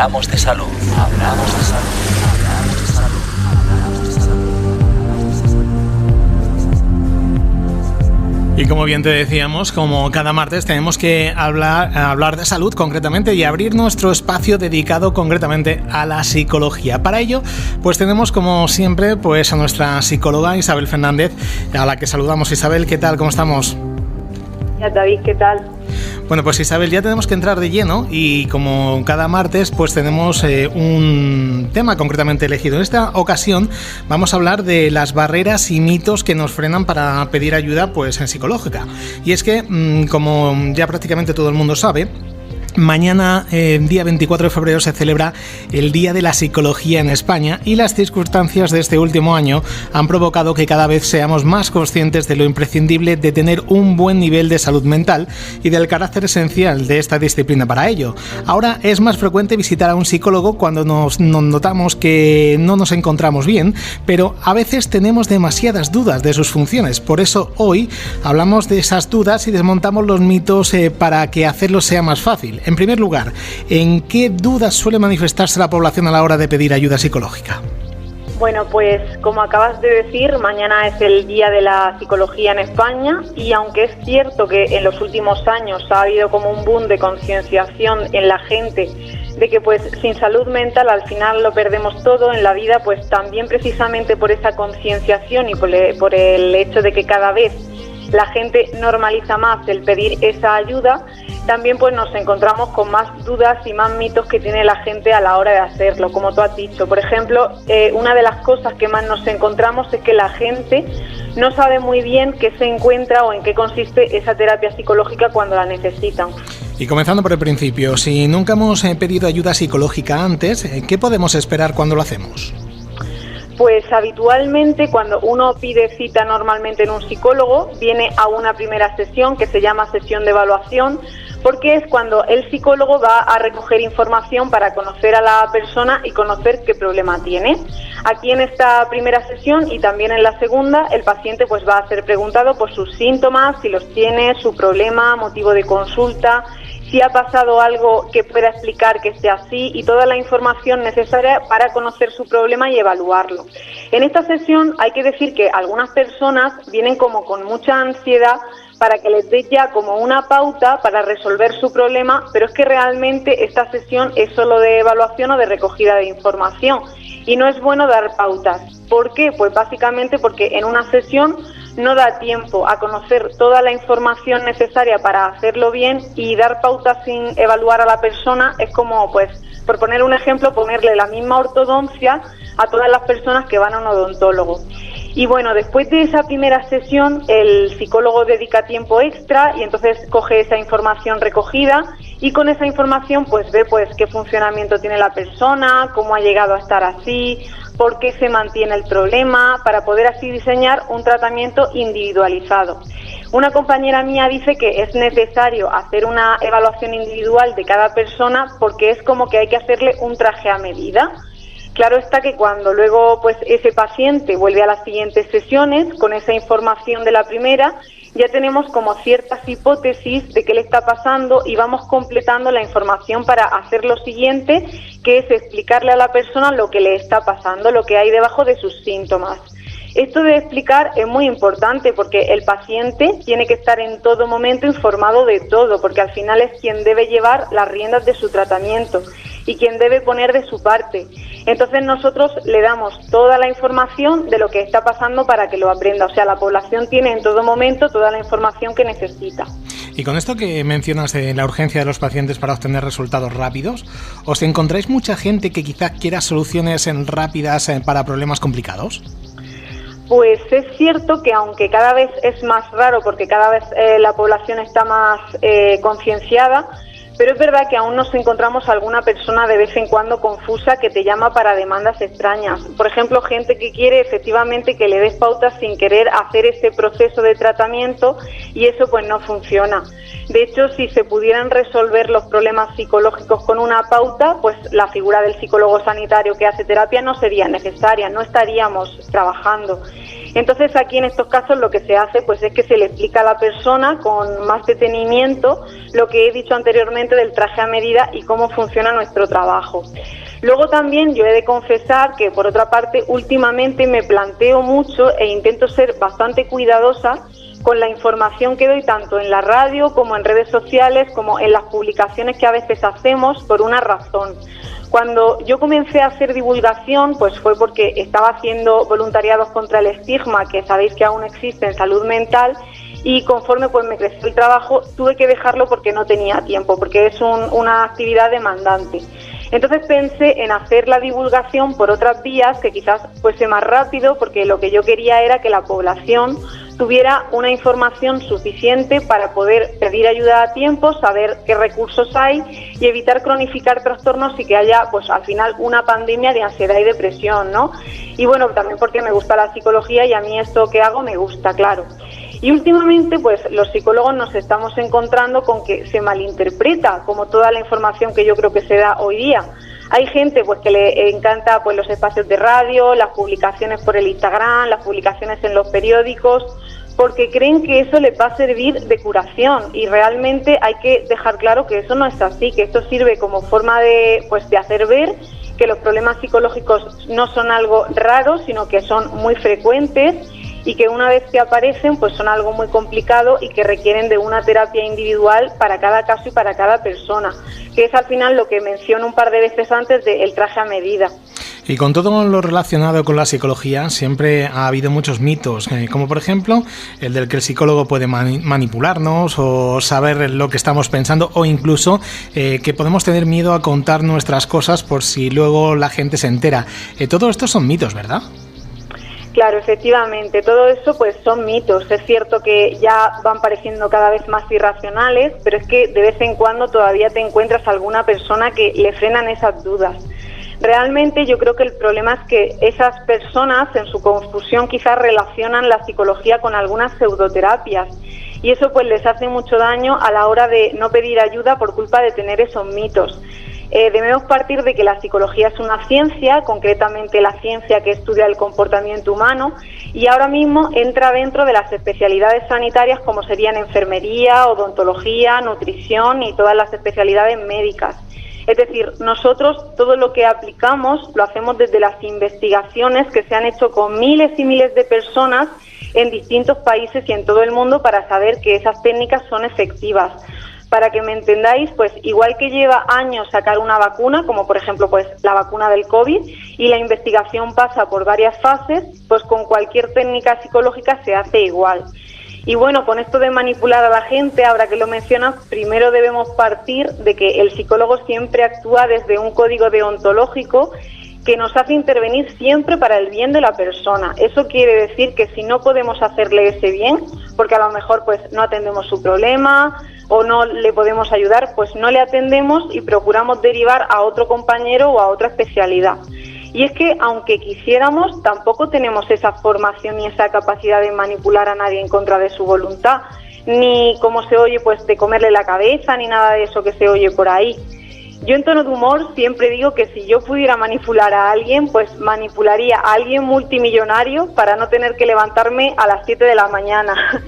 Hablamos de salud. Hablamos de salud. Hablamos de salud. Hablamos de salud. Y como bien te decíamos, como cada martes tenemos que hablar de salud concretamente y abrir nuestro espacio dedicado concretamente a la psicología. Para ello, pues tenemos como siempre pues a nuestra psicóloga Isabel Fernández, a la que saludamos. Isabel, ¿qué tal? ¿Cómo estamos? David, ¿qué tal? Bueno, pues Isabel, ya tenemos que entrar de lleno y como cada martes pues tenemos un tema concretamente elegido. En esta ocasión vamos a hablar de las barreras y mitos que nos frenan para pedir ayuda pues en psicológica. Y es que, como ya prácticamente todo el mundo sabe, mañana, día 24 de febrero, se celebra el Día de la Psicología en España y las circunstancias de este último año han provocado que cada vez seamos más conscientes de lo imprescindible de tener un buen nivel de salud mental y del carácter esencial de esta disciplina para ello. Ahora es más frecuente visitar a un psicólogo cuando nos notamos que no nos encontramos bien, pero a veces tenemos demasiadas dudas de sus funciones. Por eso hoy hablamos de esas dudas y desmontamos los mitos para que hacerlo sea más fácil. En primer lugar, ¿en qué dudas suele manifestarse la población a la hora de pedir ayuda psicológica? Bueno, pues como acabas de decir, mañana es el Día de la Psicología en España y aunque es cierto que en los últimos años ha habido como un boom de concienciación en la gente de que pues sin salud mental al final lo perdemos todo en la vida, pues también precisamente por esa concienciación y por el hecho de que cada vez la gente normaliza más el pedir esa ayuda, también pues nos encontramos con más dudas y más mitos que tiene la gente a la hora de hacerlo, como tú has dicho. Por ejemplo, una de las cosas que más nos encontramos es que la gente no sabe muy bien qué se encuentra o en qué consiste esa terapia psicológica cuando la necesitan. Y comenzando por el principio, si nunca hemos pedido ayuda psicológica antes, ¿qué podemos esperar cuando lo hacemos? Pues habitualmente cuando uno pide cita normalmente en un psicólogo, viene a una primera sesión que se llama sesión de evaluación, porque es cuando el psicólogo va a recoger información para conocer a la persona y conocer qué problema tiene. Aquí en esta primera sesión y también en la segunda, el paciente pues va a ser preguntado por sus síntomas, si los tiene, su problema, motivo de consulta, si ha pasado algo que pueda explicar que sea así y toda la información necesaria para conocer su problema y evaluarlo. En esta sesión hay que decir que algunas personas vienen como con mucha ansiedad para que les dé ya como una pauta para resolver su problema, pero es que realmente esta sesión es solo de evaluación o de recogida de información y no es bueno dar pautas. ¿Por qué? Pues básicamente porque en una sesión no da tiempo a conocer toda la información necesaria para hacerlo bien y dar pautas sin evaluar a la persona es como, pues, por poner un ejemplo, ponerle la misma ortodoncia a todas las personas que van a un odontólogo. Y bueno, después de esa primera sesión, el psicólogo dedica tiempo extra y entonces coge esa información recogida y con esa información pues ve pues qué funcionamiento tiene la persona, cómo ha llegado a estar así, por qué se mantiene el problema, para poder así diseñar un tratamiento individualizado. Una compañera mía dice que es necesario hacer una evaluación individual de cada persona porque es como que hay que hacerle un traje a medida. Claro está que cuando luego pues ese paciente vuelve a las siguientes sesiones con esa información de la primera, ya tenemos como ciertas hipótesis de qué le está pasando y vamos completando la información para hacer lo siguiente, que es explicarle a la persona lo que le está pasando, lo que hay debajo de sus síntomas. Esto de explicar es muy importante porque el paciente tiene que estar en todo momento informado de todo, porque al final es quien debe llevar las riendas de su tratamiento y quien debe poner de su parte. Entonces nosotros le damos toda la información de lo que está pasando para que lo aprenda. O sea, la población tiene en todo momento toda la información que necesita. Y con esto que mencionas de la urgencia de los pacientes para obtener resultados rápidos, ¿os encontráis mucha gente que quizás quiera soluciones rápidas para problemas complicados? Pues es cierto que aunque cada vez es más raro porque cada vez la población está más concienciada, pero es verdad que aún nos encontramos alguna persona de vez en cuando confusa que te llama para demandas extrañas. Por ejemplo, gente que quiere efectivamente que le des pautas sin querer hacer ese proceso de tratamiento y eso pues no funciona. De hecho, si se pudieran resolver los problemas psicológicos con una pauta, pues la figura del psicólogo sanitario que hace terapia no sería necesaria, no estaríamos trabajando. Entonces aquí en estos casos lo que se hace pues es que se le explica a la persona con más detenimiento lo que he dicho anteriormente del traje a medida y cómo funciona nuestro trabajo. Luego también yo he de confesar que por otra parte últimamente me planteo mucho e intento ser bastante cuidadosa con la información que doy tanto en la radio como en redes sociales como en las publicaciones que a veces hacemos por una razón. Cuando yo comencé a hacer divulgación, pues fue porque estaba haciendo voluntariados contra el estigma, que sabéis que aún existe en salud mental, y conforme pues me creció el trabajo, tuve que dejarlo porque no tenía tiempo, porque es una actividad demandante. Entonces pensé en hacer la divulgación por otras vías que quizás fuese más rápido, porque lo que yo quería era que la población tuviera una información suficiente para poder pedir ayuda a tiempo, saber qué recursos hay y evitar cronificar trastornos y que haya pues al final una pandemia de ansiedad y depresión, ¿no? Y bueno, también porque me gusta la psicología y a mí esto que hago me gusta, claro. Y últimamente pues los psicólogos nos estamos encontrando con que se malinterpreta como toda la información que yo creo que se da hoy día. Hay gente pues que le encanta pues los espacios de radio, las publicaciones por el Instagram, las publicaciones en los periódicos, porque creen que eso les va a servir de curación y realmente hay que dejar claro que eso no es así, que esto sirve como forma de hacer ver que los problemas psicológicos no son algo raro, sino que son muy frecuentes y que una vez que aparecen pues son algo muy complicado y que requieren de una terapia individual para cada caso y para cada persona, que es al final lo que menciono un par de veces antes del traje a medida. Y con todo lo relacionado con la psicología siempre ha habido muchos mitos, como por ejemplo el del que el psicólogo puede manipularnos o saber lo que estamos pensando o incluso que podemos tener miedo a contar nuestras cosas por si luego la gente se entera. Todo esto son mitos, ¿verdad? Claro, efectivamente, todo eso pues son mitos. Es cierto que ya van pareciendo cada vez más irracionales, pero es que de vez en cuando todavía te encuentras alguna persona que le frenan esas dudas. Realmente yo creo que el problema es que esas personas en su confusión quizás relacionan la psicología con algunas pseudoterapias y eso pues les hace mucho daño a la hora de no pedir ayuda por culpa de tener esos mitos. Debemos partir de que la psicología es una ciencia, concretamente la ciencia que estudia el comportamiento humano, y ahora mismo entra dentro de las especialidades sanitarias como serían enfermería, odontología, nutrición y todas las especialidades médicas. Es decir, nosotros todo lo que aplicamos lo hacemos desde las investigaciones que se han hecho con miles y miles de personas en distintos países y en todo el mundo para saber que esas técnicas son efectivas. Para que me entendáis, pues igual que lleva años sacar una vacuna, como por ejemplo pues la vacuna del COVID, y la investigación pasa por varias fases, pues con cualquier técnica psicológica se hace igual. Y bueno, con esto de manipular a la gente, ahora que lo mencionas, primero debemos partir de que el psicólogo siempre actúa desde un código deontológico que nos hace intervenir siempre para el bien de la persona. Eso quiere decir que si no podemos hacerle ese bien, porque a lo mejor pues no atendemos su problema o no le podemos ayudar, pues no le atendemos y procuramos derivar a otro compañero o a otra especialidad. Y es que aunque quisiéramos, tampoco tenemos esa formación ni esa capacidad de manipular a nadie en contra de su voluntad, ni como se oye pues de comerle la cabeza, ni nada de eso que se oye por ahí. Yo en tono de humor siempre digo que si yo pudiera manipular a alguien, pues manipularía a alguien multimillonario para no tener que levantarme a las 7 de la mañana.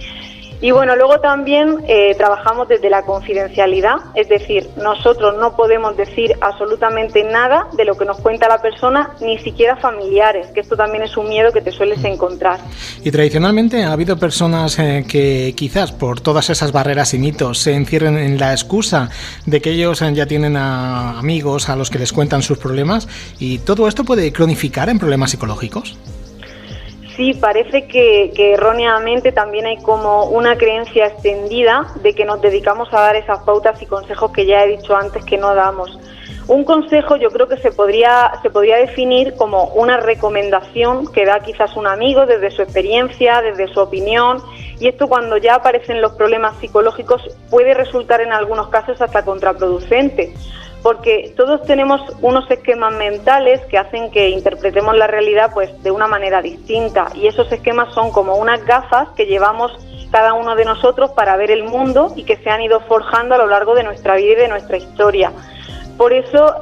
Y bueno, luego también trabajamos desde la confidencialidad, es decir, nosotros no podemos decir absolutamente nada de lo que nos cuenta la persona, ni siquiera familiares, que esto también es un miedo que te sueles encontrar. Y tradicionalmente ha habido personas que quizás por todas esas barreras y mitos se encierren en la excusa de que ellos ya tienen a amigos a los que les cuentan sus problemas, y todo esto puede cronificar en problemas psicológicos. Sí, parece que erróneamente también hay como una creencia extendida de que nos dedicamos a dar esas pautas y consejos que ya he dicho antes que no damos. Un consejo yo creo que se podría definir como una recomendación que da quizás un amigo desde su experiencia, desde su opinión, y esto cuando ya aparecen los problemas psicológicos puede resultar en algunos casos hasta contraproducente, porque todos tenemos unos esquemas mentales que hacen que interpretemos la realidad pues de una manera distinta, y esos esquemas son como unas gafas que llevamos cada uno de nosotros para ver el mundo y que se han ido forjando a lo largo de nuestra vida y de nuestra historia. Por eso,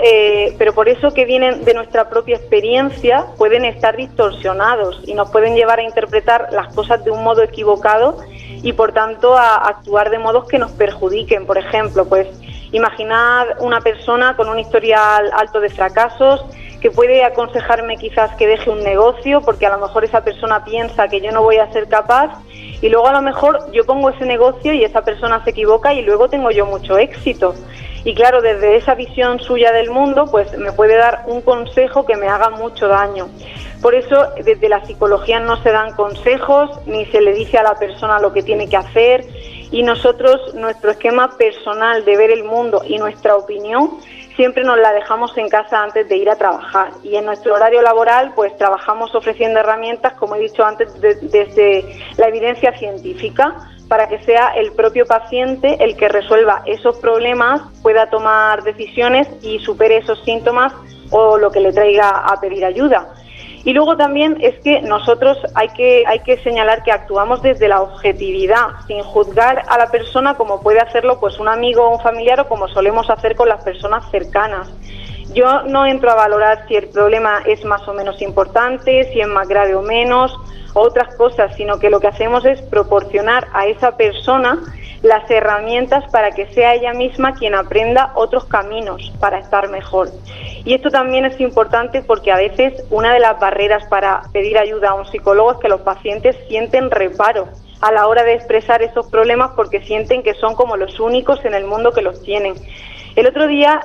pero por eso que vienen de nuestra propia experiencia pueden estar distorsionados y nos pueden llevar a interpretar las cosas de un modo equivocado y por tanto a actuar de modos que nos perjudiquen. Por ejemplo, pues imaginad una persona con un historial alto de fracasos que puede aconsejarme quizás que deje un negocio porque a lo mejor esa persona piensa que yo no voy a ser capaz y luego a lo mejor yo pongo ese negocio y esa persona se equivoca y luego tengo yo mucho éxito. Y claro, desde esa visión suya del mundo, pues me puede dar un consejo que me haga mucho daño. Por eso, desde la psicología no se dan consejos, ni se le dice a la persona lo que tiene que hacer, y nosotros, nuestro esquema personal de ver el mundo y nuestra opinión, siempre nos la dejamos en casa antes de ir a trabajar. Y en nuestro horario laboral, pues trabajamos ofreciendo herramientas, como he dicho antes, desde la evidencia científica, para que sea el propio paciente el que resuelva esos problemas, pueda tomar decisiones y supere esos síntomas o lo que le traiga a pedir ayuda. Y luego también es que nosotros hay que señalar que actuamos desde la objetividad, sin juzgar a la persona como puede hacerlo pues un amigo o un familiar o como solemos hacer con las personas cercanas. Yo no entro a valorar si el problema es más o menos importante, si es más grave o menos, o otras cosas, sino que lo que hacemos es proporcionar a esa persona las herramientas para que sea ella misma quien aprenda otros caminos para estar mejor. Y esto también es importante porque a veces una de las barreras para pedir ayuda a un psicólogo es que los pacientes sienten reparo a la hora de expresar esos problemas porque sienten que son como los únicos en el mundo que los tienen. El otro día,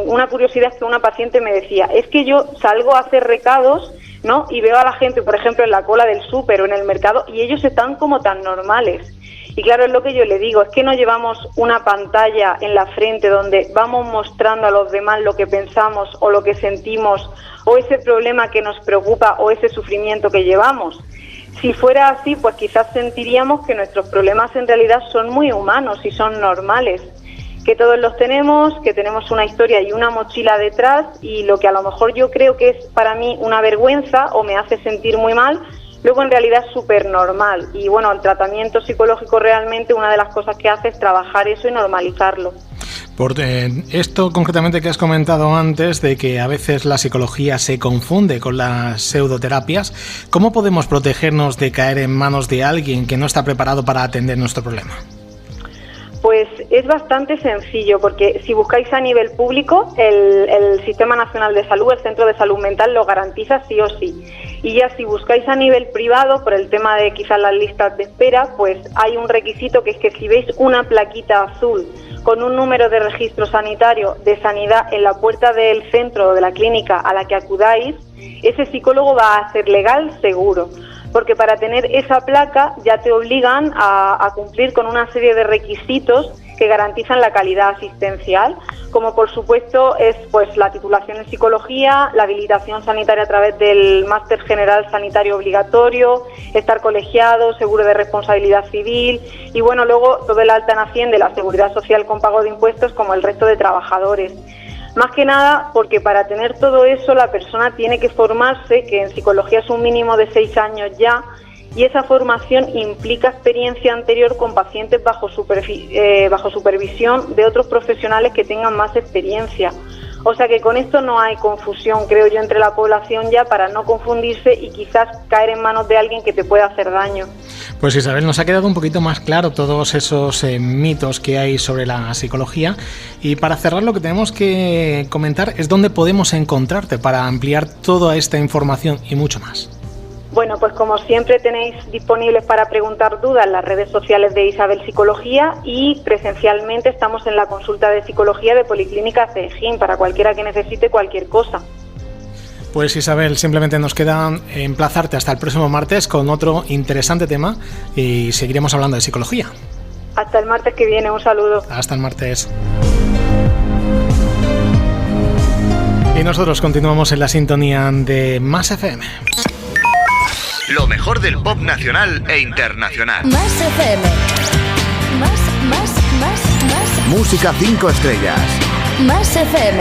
una curiosidad es que una paciente me decía, es que yo salgo a hacer recados, ¿no? Y veo a la gente, por ejemplo, en la cola del súper o en el mercado y ellos están como tan normales. Y claro, es lo que yo le digo, es que no llevamos una pantalla en la frente donde vamos mostrando a los demás lo que pensamos o lo que sentimos o ese problema que nos preocupa o ese sufrimiento que llevamos. Si fuera así, pues quizás sentiríamos que nuestros problemas en realidad son muy humanos y son normales, que todos los tenemos, que tenemos una historia y una mochila detrás y lo que a lo mejor yo creo que es para mí una vergüenza o me hace sentir muy mal, luego en realidad es súper normal. Y bueno, el tratamiento psicológico realmente una de las cosas que hace es trabajar eso y normalizarlo. Por esto concretamente que has comentado antes, de que a veces la psicología se confunde con las pseudoterapias, ¿cómo podemos protegernos de caer en manos de alguien que no está preparado para atender nuestro problema? Pues es bastante sencillo, porque si buscáis a nivel público, el Sistema Nacional de Salud, el Centro de Salud Mental, lo garantiza sí o sí. Y ya si buscáis a nivel privado, por el tema de quizás las listas de espera, pues hay un requisito que es que si veis una plaquita azul con un número de registro sanitario de sanidad en la puerta del centro o de la clínica a la que acudáis, ese psicólogo va a ser legal seguro. Porque para tener esa placa ya te obligan a cumplir con una serie de requisitos que garantizan la calidad asistencial, como por supuesto es pues la titulación en psicología, la habilitación sanitaria a través del Máster General Sanitario Obligatorio, estar colegiado, seguro de responsabilidad civil y bueno, luego todo el alta en Hacienda, la seguridad social con pago de impuestos como el resto de trabajadores. Más que nada porque para tener todo eso la persona tiene que formarse, que en psicología es un mínimo de 6 años ya, y esa formación implica experiencia anterior con pacientes bajo supervisión de otros profesionales que tengan más experiencia. O sea que con esto no hay confusión, creo yo, entre la población ya para no confundirse y quizás caer en manos de alguien que te pueda hacer daño. Pues Isabel, nos ha quedado un poquito más claro todos esos mitos que hay sobre la psicología y para cerrar lo que tenemos que comentar es dónde podemos encontrarte para ampliar toda esta información y mucho más. Bueno, pues como siempre tenéis disponibles para preguntar dudas las redes sociales de Isabel Psicología y presencialmente estamos en la consulta de psicología de Policlínica Cejín para cualquiera que necesite cualquier cosa. Pues Isabel, simplemente nos queda emplazarte hasta el próximo martes con otro interesante tema y seguiremos hablando de psicología. Hasta el martes que viene, un saludo. Hasta el martes. Y nosotros continuamos en la sintonía de Más FM. Lo mejor del pop nacional e internacional. Más FM. Más. Música 5 estrellas. Más FM.